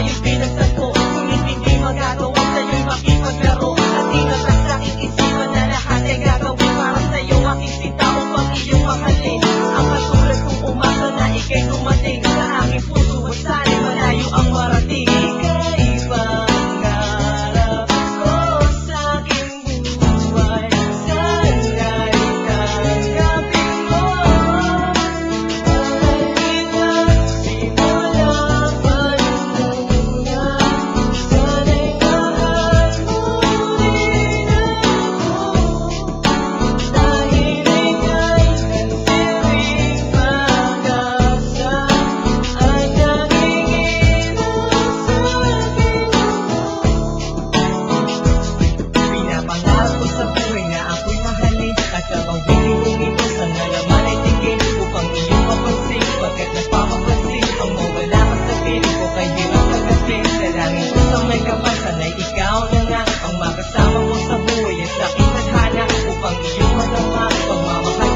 tayo'y pinagtagpo, ngunit hindi magagawa sa'yo'y makipaglaro. At di natas sa aking isipan na lahat ay gagawin para sa'yo, aking sinta upang iyong mahalin. Ang katulad kong umasa na ika'y dumating sa aking puso at sana'y malayo ang marating. Ika'y pangarap ko sa aking buhay, sana'y tanggapin mo. Mahalin na simula pa nung una, sana'y mahal mo rin ako. Dahil ika'y nagsiring pag-asa ay nanginginig sa aking puso. Pinapangarap ko sa buhay na ako'y mahalin at kakawiling kong ito sa nalaman ay tingin upang iyong mapansin, pagkat nagpapapansin ang mawala ka sa piling ko kay hirap tagasin. Dalangin ko sa may kapal, sana'y ikaw na nga ang makasama ko sa buhay at sa aking tadhana upang iyong madama pagmamahal